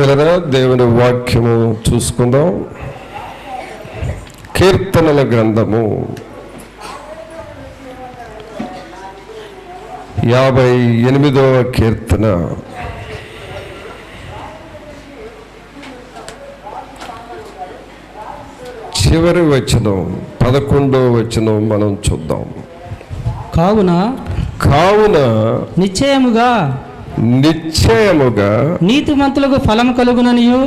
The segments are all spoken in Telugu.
పిల్లరా, దేవుని వాక్యము చూసుకుందాం. కీర్తనల గ్రంథము 58వ కీర్తన చివరి వచనం 11వ వచనం మనం చూద్దాం. కావున నిశ్చయముగా నీతిమంతులకు ఫలము కలుగుననియు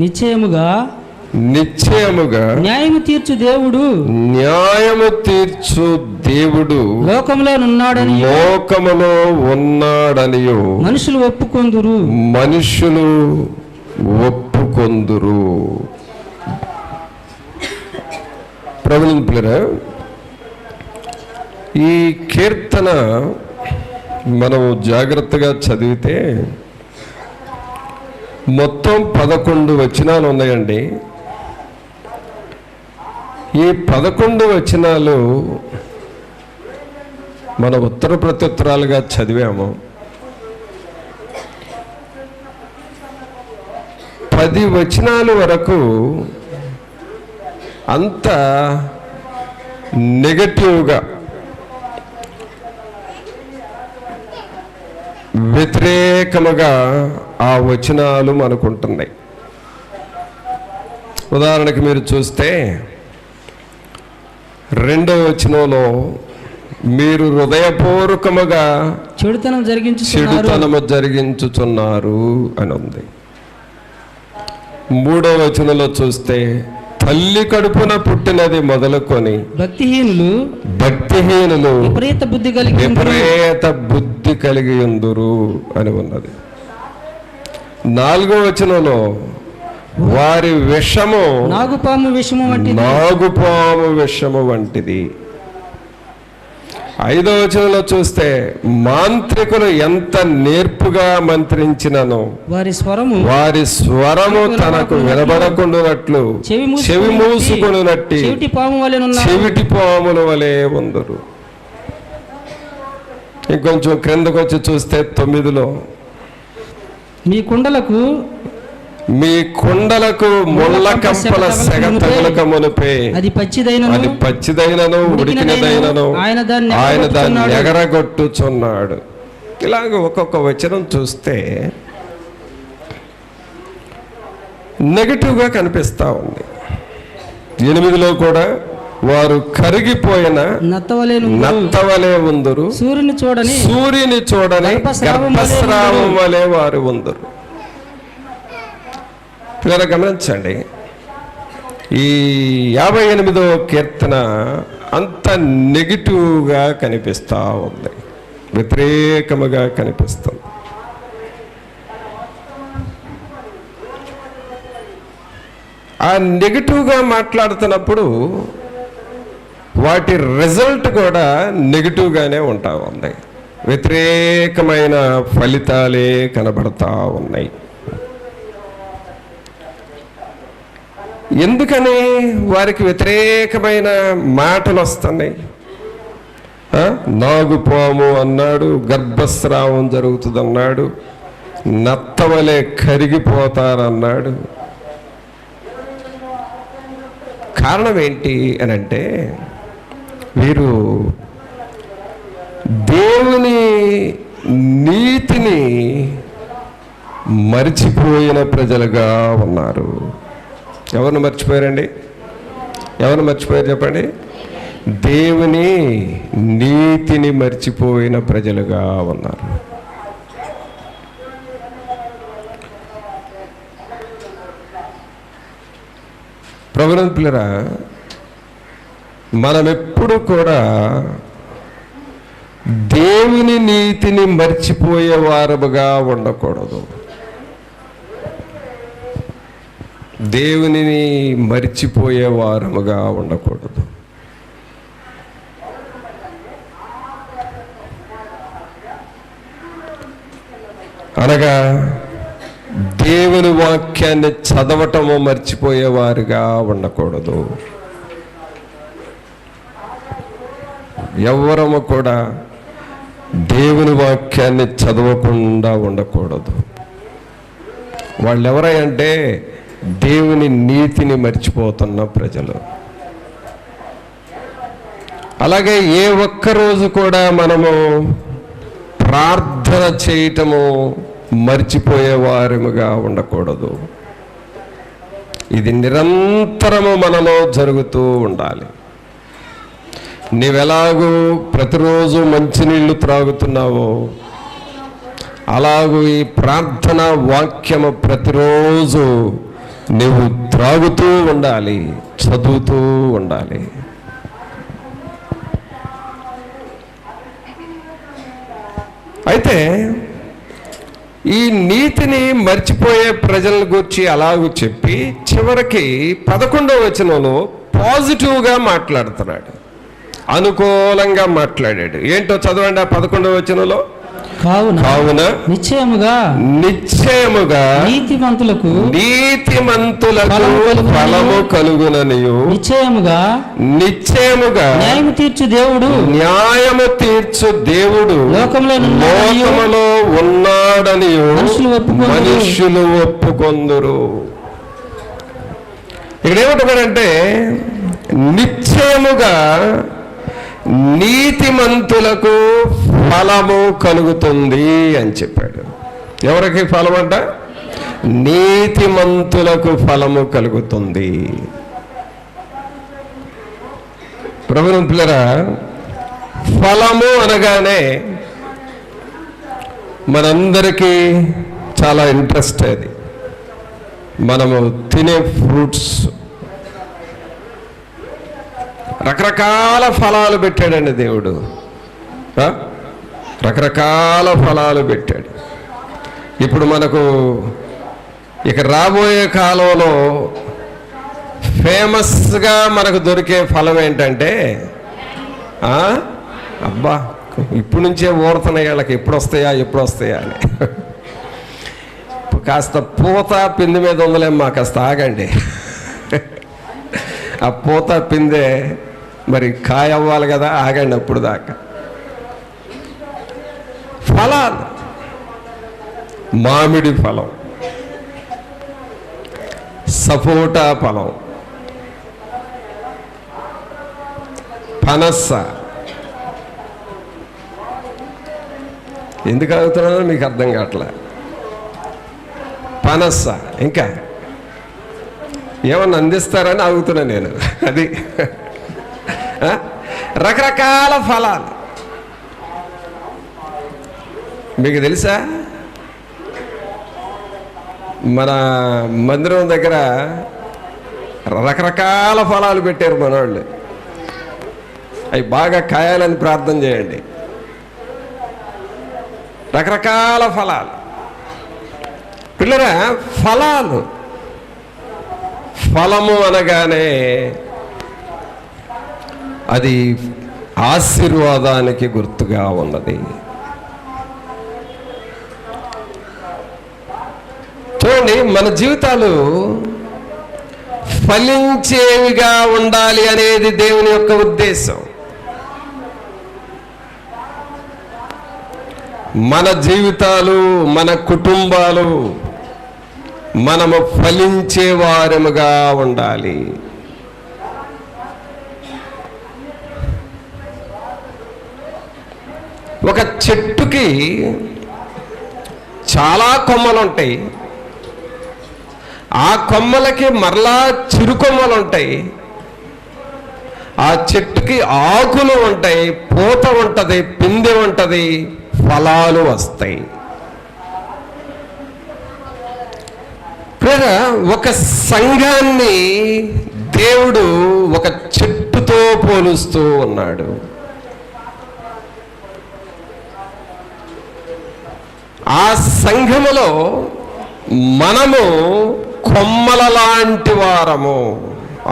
నిశ్చయముగా న్యాయము తీర్చు దేవుడు లోకములో ఉన్నాడనియు మనుషులు ఒప్పుకొందురు. ప్రభుని పిల్లరా, ఈ కీర్తన మనం జాగ్రత్తగా చదివితే మొత్తం 11 వచనాలు ఉన్నాయండి. ఈ 11 వచనాలు మన ఉత్తర ప్రత్యుత్తరాలుగా చదివాము. 10 వచనాల వరకు అంత నెగటివ్గా, వ్యతిరేకముగా ఆ వచనాలు మనకుంటున్నాయి. ఉదాహరణకి మీరు చూస్తే 2వ వచనంలో మీరు హృదయపూర్వకముగా చెడుతనము జరిగించుచున్నారు అని ఉంది. 3వ వచనంలో చూస్తే తల్లి కడుపున పుట్టినది మొదలుకొని భక్తిహీనులు విపరీత బుద్ధి కలిగి ఉందురు అని ఉన్నది. 4వ వచనంలో వారి విషము నాగుపాము విషము వంటిది. 5వ వచనంలో చూస్తే మాంత్రికులు ఎంత నేర్పుగా మంత్రించినను వారి స్వరము తనకు వినబడకుండానట్లు చెవి మూసుకొనునట్టి చెవిటి పాముల వలె ఉందరు. ఇంకొంచెం క్రిందకు వచ్చి చూస్తే 9లో మీ కుండలకు ముళ్ళ కంపల సెగ తగులక మునిపే అది పచ్చిదైనను ఉడికినదైనను ఆయన దాన్ని ఎగరగొట్టుచున్నాడు. ఇలాగ ఒక్కొక్క వచనం చూస్తే నెగటివ్గా కనిపిస్తా ఉంది. 8లో కూడా వారు కరిగిపోయిన నత్తవలే ఉందరు, సూర్యుని చూడని గర్భస్రావం వలె వారు ఉందరు. ఇలా గమనించండి, ఈ 58వ కీర్తన అంత నెగిటివ్గా కనిపిస్తూ ఉంది, వ్యతిరేకముగా కనిపిస్తుంది. ఆ నెగిటివ్గా మాట్లాడుతున్నప్పుడు వాటి రిజల్ట్ కూడా నెగిటివ్గానే ఉంటా ఉంది, వ్యతిరేకమైన ఫలితాలే కనబడతా ఉన్నాయి. ఎందుకని వారికి వ్యతిరేకమైన మాటలు వస్తున్నాయి? నాగుపాము అన్నాడు, గర్భస్రావం జరుగుతుంది అన్నాడు, నత్తవలే కరిగిపోతారన్నాడు. కారణం ఏంటి అని అంటే, వీరు దేవుని నీతిని మరిచిపోయిన ప్రజలుగా ఉన్నారు. ఎవరిని మర్చిపోయారండి? ఎవరిని మర్చిపోయారు చెప్పండి? దేవుని నీతిని మర్చిపోయిన ప్రజలుగా ఉన్నారు. ప్రభువుని పిల్లరా, మనం ఎప్పుడు కూడా దేవుని నీతిని మర్చిపోయే వారముగా ఉండకూడదు. దేవునిని మరిచిపోయే వారముగా ఉండకూడదు. అనగా దేవుని వాక్యాన్ని చదవటము మర్చిపోయేవారుగా ఉండకూడదు. ఎవరము కూడా దేవుని వాక్యాన్ని చదవకుండా ఉండకూడదు. వాళ్ళు ఎవరంటే దేవుని నీతిని మర్చిపోతున్న ప్రజలు. అలాగే ఏ ఒక్కరోజు కూడా మనము ప్రార్థన చేయటము మర్చిపోయే వారముగా ఉండకూడదు. ఇది నిరంతరము మనలో జరుగుతూ ఉండాలి. నీవెలాగూ ప్రతిరోజు మంచినీళ్ళు త్రాగుతున్నావో అలాగూ ఈ ప్రార్థన వాక్యము ప్రతిరోజు నువ్వు త్రాగుతూ ఉండాలి, చదువుతూ ఉండాలి. అయితే ఈ నీతిని మర్చిపోయే ప్రజల గురించి అలాగూ చెప్పి చివరికి 11వ వచనంలో పాజిటివ్గా మాట్లాడుతున్నాడు, అనుకూలంగా మాట్లాడాడు. ఏంటో చదవండి ఆ 11వ వచనంలో. కావున నిశ్చయముగా నీతిమంతులకు ఫలము కలుగుననియు నిశ్చయముగా న్యాయము తీర్చు దేవుడు లోకములో ఉన్నాడని మనుష్యులు ఒప్పుకొందురు. ఇక్కడ ఏమంటున్నాడంటే నిశ్చయముగా నీతిమంతులకు ఫలము కలుగుతుంది అని చెప్పాడు. ఎవరికి ఫలం అంట? నీతిమంతులకు ఫలము కలుగుతుంది. ప్రభువు పిల్లరా, ఫలము అనగానే మనందరికీ చాలా ఇంట్రెస్ట్. అది మనము తినే ఫ్రూట్స్. రకరకాల ఫలాలు పెట్టాడండి దేవుడు, రకరకాల ఫలాలు పెట్టాడు. ఇప్పుడు మనకు ఇక రాబోయే కాలంలో ఫేమస్గా మనకు దొరికే ఫలం ఏంటంటే అబ్బా ఇప్పుడు నుంచే ఊరుతున్నాయి వాళ్ళకి, ఎప్పుడు వస్తాయా అని. కాస్త పూత పిండి మీద ఉందలేమ్మా, కాస్త ఆగండి. ఆ పూత పిందే మరి కాయ అవ్వాలి కదా, ఆగండి అప్పుడు దాకా. ఫలాలు, మామిడి ఫలం, సపోటా ఫలం, పనస. ఎందుకు ఆగుతున్నానో మీకు అర్థం కావట్లే. పనస ఇంకా ఏమన్నా అందిస్తారని ఆగుతున్నా నేను. అది రకరకాల ఫలాలు. మీకు తెలుసా, మన మందిరం దగ్గర రకరకాల ఫలాలు పెట్టారు మనవాళ్ళు. అవి బాగా కాయాలని ప్రార్థన చేయండి. రకరకాల ఫలాలు. పిల్లరా, ఫలాలు, ఫలము అనగానే అది ఆశీర్వాదానికి గుర్తుగా ఉన్నది. చూడండి, మన జీవితాలు ఫలించేవిగా ఉండాలి అనేది దేవుని యొక్క ఉద్దేశం. మన జీవితాలు, మన కుటుంబాలు మనము ఫలించే వారముగా ఉండాలి. ఒక చెట్టుకి చాలా కొమ్మలు ఉంటాయి, ఆ కొమ్మలకి మరలా చిరుకొమ్మలు ఉంటాయి, ఆ చెట్టుకి ఆకులు ఉంటాయి, పూత ఉంటుంది, పిందె ఉంటుంది, ఫలాలు వస్తాయి. ఒక సంఘాన్ని దేవుడు ఒక చెట్టుతో పోలుస్తూ ఉన్నాడు. ఆ సంఘములో మనము కొమ్మల లాంటి వారము.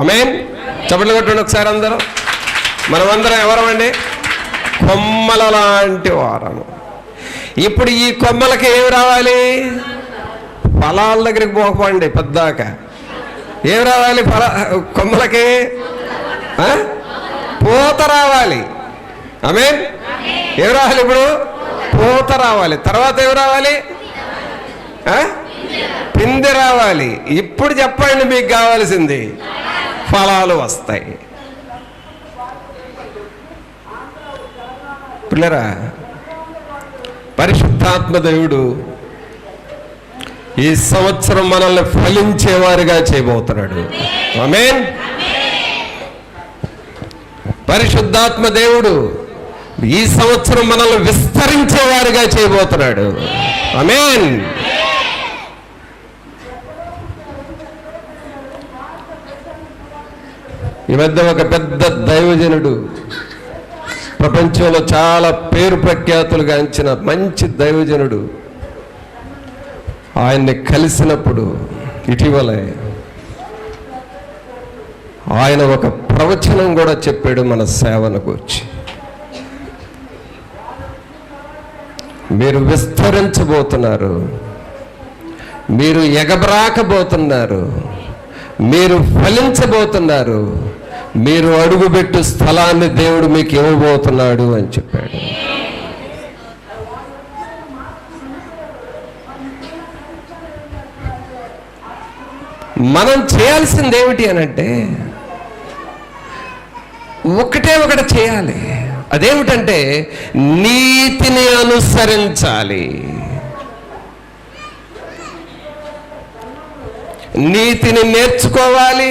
ఆమేన్. చప్పట్లు కొట్టండి ఒకసారి అందరూ. మనమందరం ఎవరమండి? కొమ్మల లాంటి వారము. ఇప్పుడు ఈ కొమ్మలకి ఏమి రావాలి? ఫలాల దగ్గరికి పోకపోండి పెద్దాక. ఏం రావాలి? కొమ్మలకి పూత రావాలి. ఆమేన్. ఏం రావాలి? ఇప్పుడు పూత రావాలి, తర్వాత ఏమి రావాలి? పిందె రావాలి. ఇప్పుడు చెప్పండి మీకు కావాల్సింది, ఫలాలు వస్తాయి. పిల్లరా, పరిశుద్ధాత్మ దేవుడు ఈ సంవత్సరం మనల్ని ఫలించేవారుగా చేయబోతున్నాడు. ఆమేన్. పరిశుద్ధాత్మ దేవుడు ఈ సంవత్సరం మనల్ని విస్తరించేవారుగా చేయబోతున్నాడు. ఆమేన్. ఈ మధ్య ఒక పెద్ద దైవజనుడు, ప్రపంచంలో చాలా పేరు ప్రఖ్యాతులు గాంచిన మంచి దైవజనుడు, ఆయన్ని కలిసినప్పుడు ఇటీవలే ఆయన ఒక ప్రవచనం కూడా చెప్పాడు మన సేవను గురించి. మీరు విస్తరించబోతున్నారు, మీరు ఎగబ్రాకబోతున్నారు, మీరు ఫలించబోతున్నారు, మీరు అడుగుపెట్టు స్థలాన్ని దేవుడు మీకు ఇవ్వబోతున్నాడు అని చెప్పాడు. మనం చేయాల్సింది ఏమిటి అనంటే ఒకటి చేయాలి. అదేమిటంటే నీతిని అనుసరించాలి. నీతిని నేర్చుకోవాలి,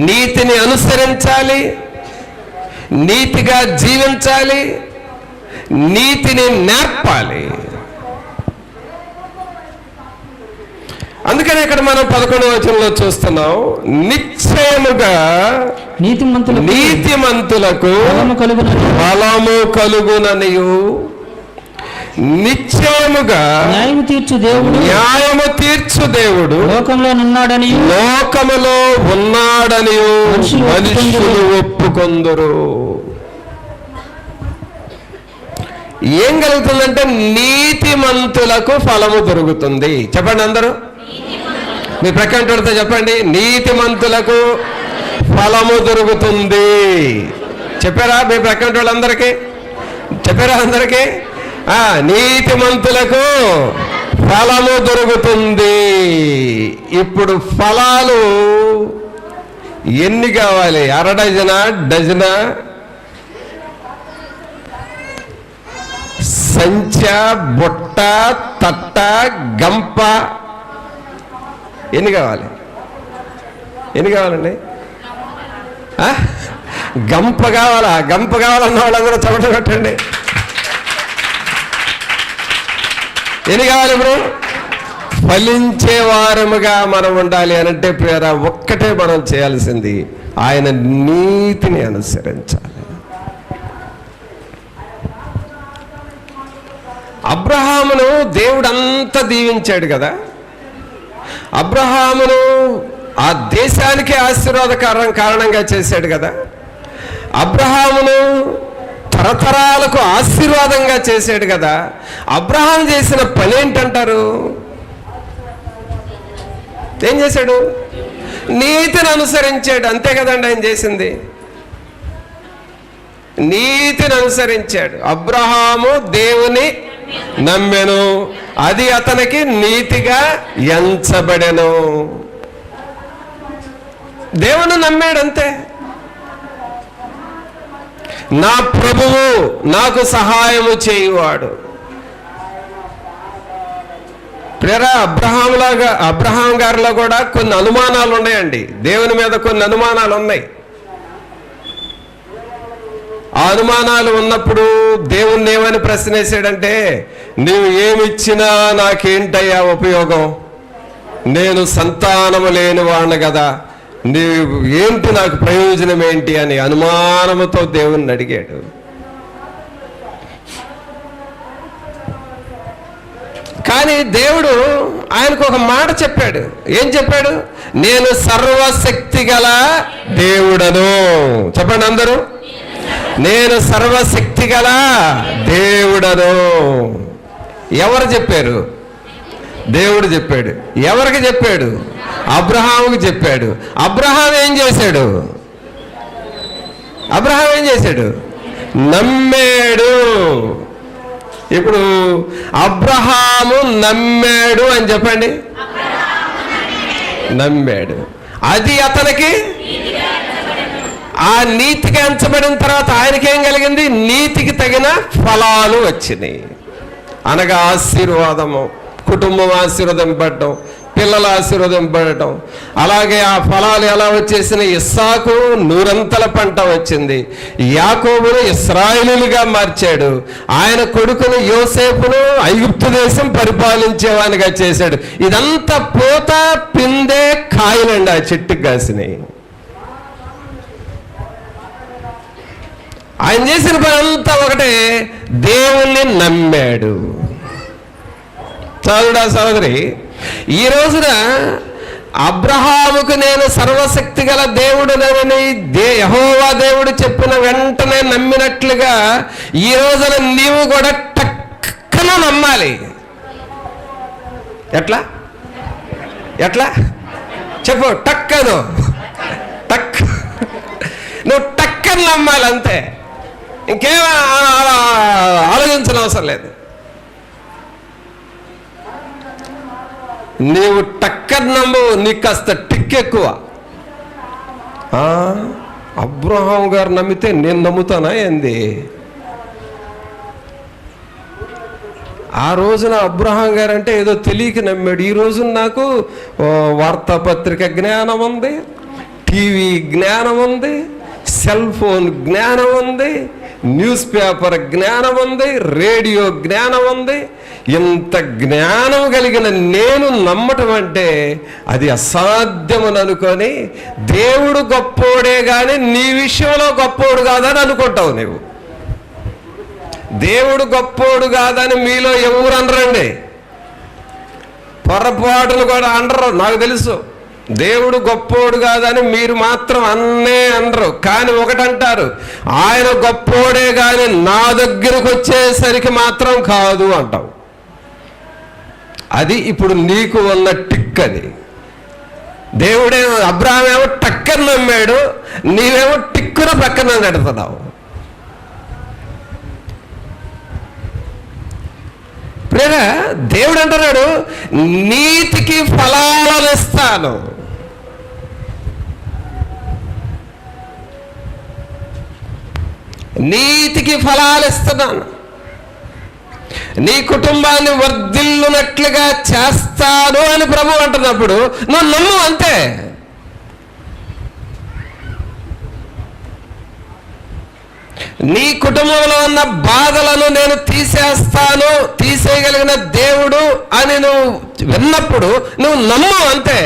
నీతిని అనుసరించాలి, నీతిగా జీవించాలి, నీతిని నేర్పాలి. అందుకని ఇక్కడ మనం 11వ వచనంలో చూస్తున్నాం, నిశ్చయముగా నీతిమంతులకు ఫలము కలుగుననియు, నిశ్చయముగా న్యాయము తీర్చు దేవుడు లోకములో ఉన్నాడని మనుషులు ఒప్పుకొందురు. ఏం కలుగుతుందంటే నీతిమంతులకు ఫలము దొరుకుతుంది. చెప్పండి అందరూ, మీ ప్రక్కన చెప్పండి, నీతిమంతులకు ఫలము దొరుకుతుంది. చెప్పారా? మీ ప్రక్కన వాళ్ళందరికీ చెప్పారా? అందరికీ నీతిమంతులకు ఫలము దొరుకుతుంది. ఇప్పుడు ఫలాలు ఎన్ని కావాలి? అరడజనా, డజనా, సంచ, బుట్ట, తట్ట, గంప, ఎన్ని కావాలి? ఎన్ని కావాలండి? గంప కావాలా? గంప కావాలన్న వాళ్ళందరూ చెమట పెట్టండి. ఎన్ని కావాలి? ఇప్పుడు ఫలించే వారముగా మనం ఉండాలి అనంటే ప్రియరా, ఒక్కటే మనం చేయాల్సింది, ఆయన నీతిని అనుసరించాలి. అబ్రహామును దేవుడు అంతా దీవించాడు కదా. అబ్రహామును ఆ దేశానికి కారణంగా చేశాడు కదా. అబ్రహామును తరతరాలకు ఆశీర్వాదంగా చేశాడు కదా. అబ్రహాం చేసిన పని ఏంటంటారు? ఏం చేశాడు? నీతిని అనుసరించాడు. అంతే కదండి ఆయన చేసింది. నీతిని అనుసరించాడు. అబ్రహాము దేవుని నమ్మెను, అది అతనికి నీతిగా ఎంచబడెను. దేవుని నమ్మాడు అంతే. నా ప్రభువు నాకు సహాయము చేయువాడు. ప్రియరా, అబ్రహాం గారిలో కూడా కొన్ని అనుమానాలు ఉన్నాయండి. దేవుని మీద కొన్ని అనుమానాలు ఉన్నాయి. ఆ అనుమానాలు ఉన్నప్పుడు దేవుణ్ణి ఏమని ప్రశ్నేశాడంటే, నీవు ఏమిచ్చినా నాకేంటయ్యా ఉపయోగం? నేను సంతానము లేని వాడిని కదా, నీవు ఏంటి, నాకు ప్రయోజనం ఏంటి అని అనుమానముతో దేవుణ్ణి అడిగాడు. కానీ దేవుడు ఆయనకు ఒక మాట చెప్పాడు. ఏం చెప్పాడు? నేను సర్వశక్తి గల దేవుడను. చెప్పండి అందరూ, నేను సర్వశక్తి గల దేవుడను. ఎవరు చెప్పారు? దేవుడు చెప్పాడు. ఎవరికి చెప్పాడు? అబ్రహాముకి చెప్పాడు. అబ్రహాం ఏం చేశాడు? నమ్మాడు. ఇప్పుడు అబ్రహాము నమ్మాడు అని చెప్పండి. నమ్మాడు, అది అతనికి ఆ నీతికి ఎంచబడిన తర్వాత ఆయనకేం కలిగింది? నీతికి తగిన ఫలాలు వచ్చినాయి. అనగా ఆశీర్వాదము, కుటుంబం ఆశీర్వదింపడటం, పిల్లలు ఆశీర్వదింపడటం. అలాగే ఆ ఫలాలు ఎలా వచ్చేసినాయి? ఇస్సాకు నూరంతల పంట వచ్చింది, యాకోబును ఇశ్రాయేలుగా మార్చాడు, ఆయన కొడుకును యోసేపును ఐగుప్తు దేశం పరిపాలించేవానిగా చేశాడు. ఇదంతా పూత పిందే కాయలండి ఆ చెట్టుకు కాసినాయి. ఆయన చేసిన పని అంతా ఒకటే, దేవుణ్ణి నమ్మాడు. చదువుడా సోదరి, ఈ రోజున అబ్రహాముకు నేను సర్వశక్తి గల దేవుడునని యెహోవా దేవుడు చెప్పిన వెంటనే నమ్మినట్లుగా ఈ రోజున నీవు కూడా టక్కన నమ్మాలి. ఎట్లా ఎట్లా చెప్పు? టక్కను టక్, నువ్వు టక్కన నమ్మాలి అంతే, ఇంకేం ఆలోచించిన అవసరం లేదు. నీవు టక్కర్ నమ్ము, నీకు కాస్త టిక్ ఎక్కువ. అబ్రహాం గారు నమ్మితే నేను నమ్ముతానా ఏంది? ఆ రోజున అబ్రహాం గారు అంటే ఏదో తెలియక నమ్మాడు. ఈ రోజున నాకు వార్తాపత్రిక జ్ఞానం ఉంది, టీవీ జ్ఞానం ఉంది, సెల్ ఫోన్ జ్ఞానం ఉంది, న్యూస్ పేపర్ జ్ఞానం ఉంది, రేడియో జ్ఞానం ఉంది. ఇంత జ్ఞానం కలిగిన నేను నమ్మటం అంటే అది అసాధ్యమని అనుకొని దేవుడు గొప్పోడే కానీ నీ విషయంలో గొప్పోడు కాదని అనుకుంటావు నీవు. దేవుడు గొప్పోడు కాదని మీలో ఎవరు అనరండి, పొరపాటును కూడా అనరు. నాకు తెలుసు, దేవుడు గొప్పోడు కాదని మీరు మాత్రం అన్నే అనరు. కానీ ఒకటంటారు, ఆయన గొప్పోడే కానీ నా దగ్గరకు వచ్చేసరికి మాత్రం కాదు అంటావు. అది ఇప్పుడు నీకు ఉన్న టిక్. అది దేవుడేమో అబ్రహామేమో టక్కన నమ్మాడు, నీవేమో టిక్కున పక్కన నెడుతున్నావు. ప్రేమ దేవుడు అంటున్నాడు, నీతికి ఫలాలను ఇస్తాను. నీతికి ఫలాలు ఇస్తున్నాను, నీ కుటుంబాన్ని వర్ధిల్లునట్లుగా చేస్తాను అని ప్రభు అంటున్నప్పుడు నువ్వు నమ్ము అంతే. నీ కుటుంబంలో ఉన్న బాధలను నేను తీసేస్తాను, తీసేయగలిగిన దేవుడు అని నువ్వు విన్నప్పుడు నువ్వు నమ్ము అంతే.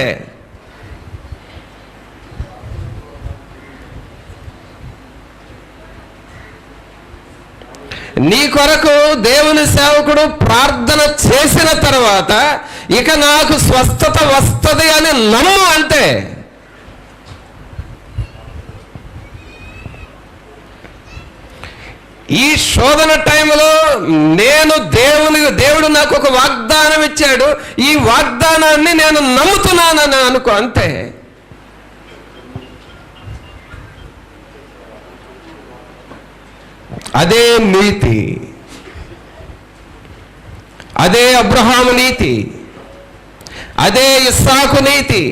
నీ కొరకు దేవుని సేవకుడు ప్రార్థన చేసిన తర్వాత ఇక నాకు స్వస్థత వస్తుంది అని నమ్ము అంతే. ఈ శోధన టైంలో దేవుడు నాకు ఒక వాగ్దానం ఇచ్చాడు, ఈ వాగ్దానాన్ని నేను నమ్ముతున్నానని అనుకో అంతే. అదే నీతి, అదే అబ్రహాము నీతి, అదే ఇస్సాకు నీతి,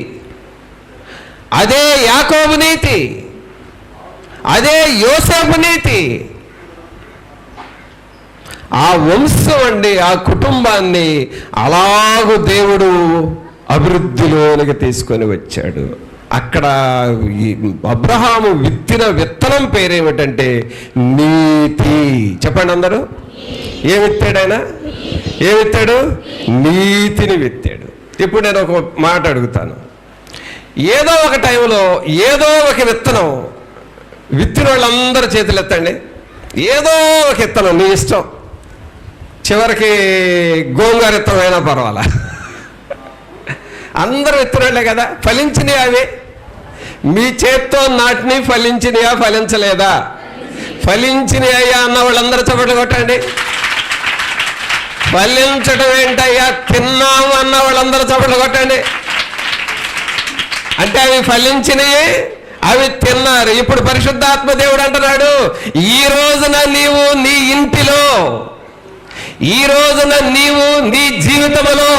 అదే యాకోబు నీతి, అదే యోసేపు నీతి. ఆ వంశం అండి, ఆ కుటుంబాన్ని అలాగూ దేవుడు అభివృద్ధిలోనికి తీసుకొని వచ్చాడు. అక్కడ అబ్రహాము విత్తిన విత్తనం పేరేమిటంటే నీతి. చెప్పండి అందరూ, ఏం విత్తాడు ఆయన? ఏం విత్తాడు? నీతిని విత్తాడు. ఇప్పుడు నేను ఒక మాట అడుగుతాను, ఏదో ఒక టైంలో ఏదో ఒక విత్తనం విత్తిన వాళ్ళందరూ చేతులు ఎత్తండి. ఏదో ఒక విత్తనం నీ ఇష్టం, చివరికి గోంగూర విత్తనం అయినా పర్వాలా, అందరూ విత్తనాలే కదా, ఫలించినాయి అవి. మీ చేత్తో నాటిని ఫలించినయా ఫలించలేదా? ఫలించినయ్యా అన్న వాళ్ళందరూ చప్పట్లు కొట్టండి. ఫలించడం ఏంటయ్యా, తిన్నాము అన్న వాళ్ళందరూ చప్పట్లు కొట్టండి. అంటే అవి ఫలించినవి, అవి తిన్నారు. ఇప్పుడు పరిశుద్ధాత్మ దేవుడు అంటున్నాడు, ఈ రోజున నీవు నీ ఇంటిలో ఈ రోజున నీవు నీ జీవితంలో,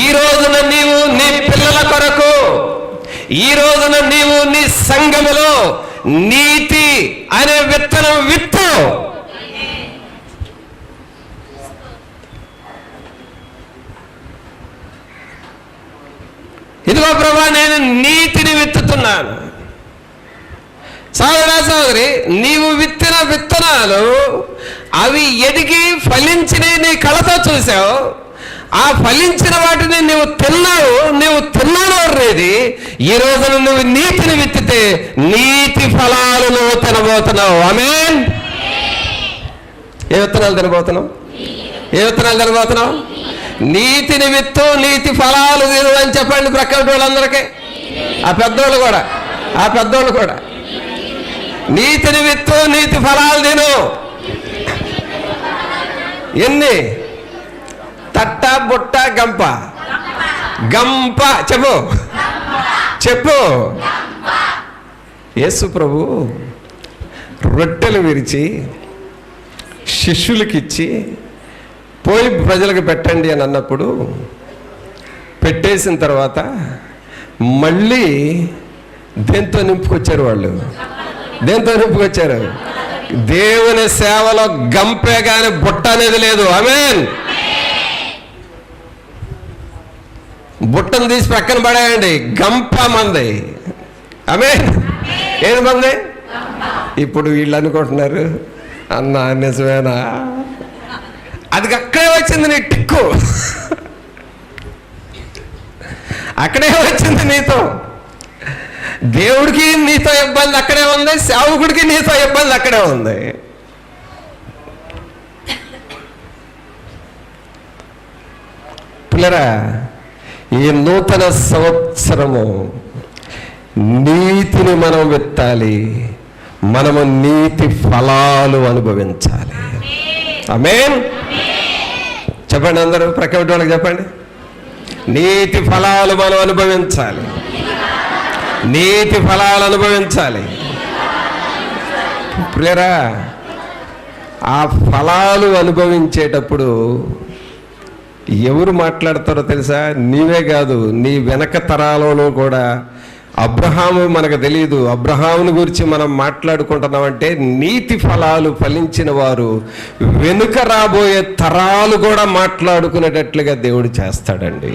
ఈ రోజున నీవు నీ పిల్లల కొరకు, ఈ రోజున నీవు నీ సంఘములో నీతి అనే విత్తనం విత్తు. ఇదిగో ప్రభా, నేను నీతిని విత్తుతున్నాను. సోదరా సోదరి, నీవు విత్తిన విత్తనాలు అవి ఎదిగి ఫలించిన నీ కళతో చూసావు. ఆ ఫలించిన వాటిని నువ్వు తిన్నావు. నువ్వు తిన్నాను అనేది ఈ రోజున నువ్వు నీతిని విత్తితే నీతి ఫలాలు నువ్వు తినబోతున్నావు. ఆమేన్. ఏ విత్తనాలు తినబోతున్నావు? ఏ విత్తనాలు తినబోతున్నావు? నీతిని విత్తు, నీతి ఫలాలు తిను అని చెప్పండి ప్రక్కన వాళ్ళందరికీ. ఆ పెద్దోళ్ళు కూడా నీతిని విత్తు, నీతి ఫలాలు తిను. ఎన్ని? తట్ట, బుట్ట, గంప. గంప చెప్పు. యేసు ప్రభు రొట్టెలు విరిచి శిష్యులకిచ్చి పోయి ప్రజలకు పెట్టండి అని అన్నప్పుడు, పెట్టేసిన తర్వాత మళ్ళీ దేంతో నింపుకొచ్చారు వాళ్ళు? దేంతో నింపుకొచ్చారు? దేవుని సేవలో గంపే కానీ బుట్ట అనేది లేదు. ఆమేన్. బుట్టను తీసి పక్కన పడేయండి, గంప మంది. ఆమేన్. ఏది మంది? ఇప్పుడు వీళ్ళు అనుకుంటున్నారు, అన్నా నిజమేనా? అది అక్కడే వచ్చింది నీ టిక్కు, అక్కడే వచ్చింది నీతో. దేవుడికి నీతో ఇబ్బంది అక్కడే ఉంది, సేవకుడికి నీతో ఇబ్బంది అక్కడే ఉంది. పిల్లరా, ఈ నూతన సంవత్సరము నీతిని మనం విత్తాలి, మనము నీతి ఫలాలు అనుభవించాలి. ఆమేన్. చెప్పండి అందరూ, ప్రక్కన వాళ్ళకి చెప్పండి. నీతి ఫలాలు మనం అనుభవించాలి. నీతి ఫలాలు అనుభవించాలి. ప్రియరా, ఆ ఫలాలు అనుభవించేటప్పుడు ఎవరు మాట్లాడతారో తెలుసా? నీవే కాదు, నీ వెనక తరాలలో కూడా. అబ్రహాము మనకు తెలియదు, అబ్రహాముని గురించి మనం మాట్లాడుకుంటున్నామంటే నీతి ఫలాలు ఫలించిన వారు వెనుక రాబోయే తరాలు కూడా మాట్లాడుకునేటట్లుగా దేవుడు చేస్తాడండి.